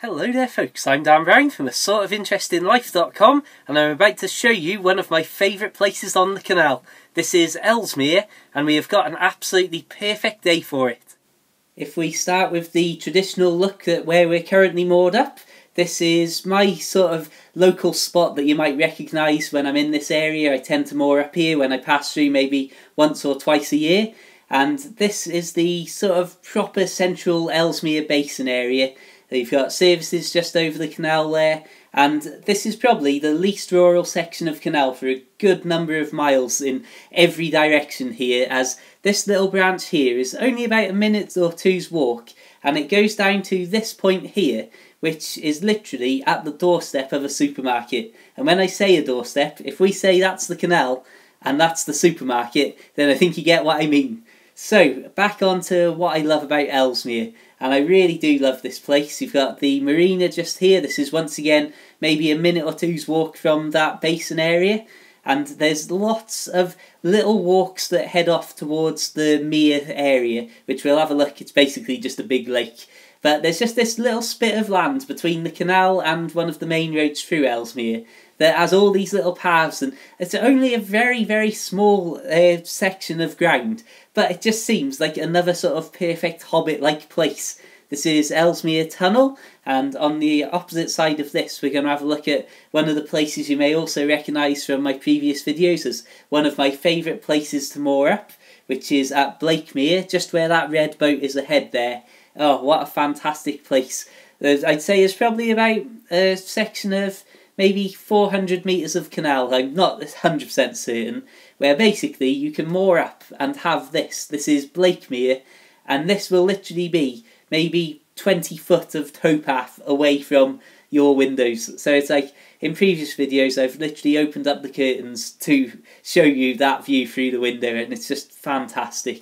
Hello there folks, I'm Dan Brown from asortofinterestinlife.com and I'm about to show you one of my favourite places on the canal. This is Ellesmere and we have got an absolutely perfect day for it. If we start with the traditional look at where we're currently moored up, this is my sort of local spot that you might recognise when I'm in this area. I tend to moor up here when I pass through maybe once or twice a year, and this is the sort of proper central Ellesmere basin area. You've got services just over the canal there, and this is probably the least rural section of canal for a good number of miles in every direction here, as this little branch here is only about a minute or two's walk, and it goes down to this point here, which is literally at the doorstep of a supermarket. And when I say a doorstep, if we say that's the canal and that's the supermarket, then I think you get what I mean. So, back on to what I love about Ellesmere, and I really do love this place. You've got the marina just here. This is once again maybe a minute or two's walk from that basin area, and there's lots of little walks that head off towards the mere area, which we'll have a look. It's basically just a big lake. But there's just this little spit of land between the canal and one of the main roads through Ellesmere that has all these little paths, and it's only a very, very small section of ground, but it just seems like another sort of perfect Hobbit-like place. This is Ellesmere Tunnel, and on the opposite side of this we're going to have a look at one of the places you may also recognise from my previous videos as one of my favourite places to moor up, which is at Blakemere, just where that red boat is ahead there. Oh, what a fantastic place. I'd say it's probably about a section of maybe 400 metres of canal, I'm not 100% certain, where basically you can moor up and have this. This is Blakemere, and this will literally be maybe 20 foot of towpath away from your windows. So it's like, in previous videos I've literally opened up the curtains to show you that view through the window, and it's just fantastic.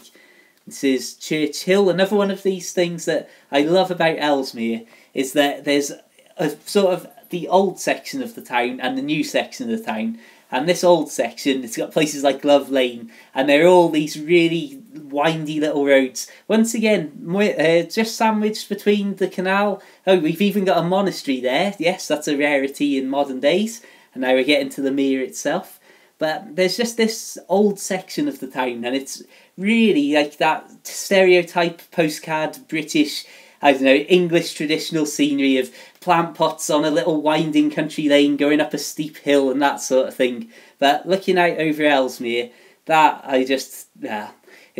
This is Church Hill. Another one of these things that I love about Ellesmere is that there's a sort of the old section of the town and the new section of the town. And this old section, it's got places like Love Lane, and there are all these really windy little roads. Once again, just sandwiched between the canal. Oh, we've even got a monastery there. Yes, that's a rarity in modern days. And now we're getting to the mere itself. But there's just this old section of the town, and it's really like that stereotype postcard British, I don't know, English traditional scenery of plant pots on a little winding country lane going up a steep hill and that sort of thing. But looking out over Ellesmere, it's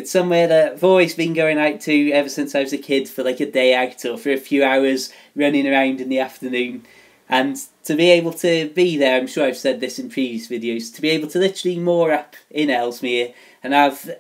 somewhere that I've always been going out to ever since I was a kid for like a day out or for a few hours running around in the afternoon. And to be able to be there, I'm sure I've said this in previous videos, to be able to literally moor up in Ellesmere and have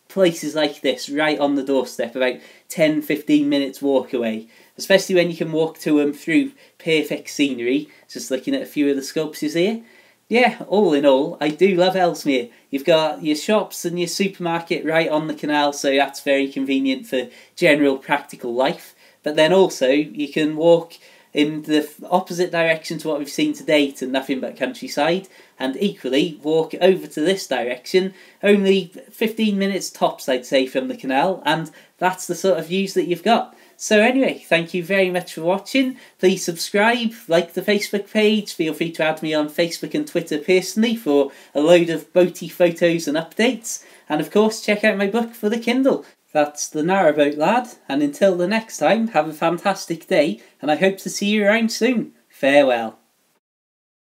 places like this right on the doorstep, about 10-15 minutes walk away, especially when you can walk to them through perfect scenery. Just looking at a few of the sculptures here. Yeah, all in all, I do love Ellesmere. You've got your shops and your supermarket right on the canal, so that's very convenient for general practical life. But then also you can walk in the opposite direction to what we've seen to date and nothing but countryside, and equally walk over to this direction, only 15 minutes tops I'd say from the canal, and that's the sort of views that you've got. So anyway, thank you very much for watching. Please subscribe, like the Facebook page, feel free to add me on Facebook and Twitter personally for a load of boaty photos and updates, and of course check out my book for the Kindle. That's The Narrowboat Lad, and until the next time, have a fantastic day, and I hope to see you around soon. Farewell.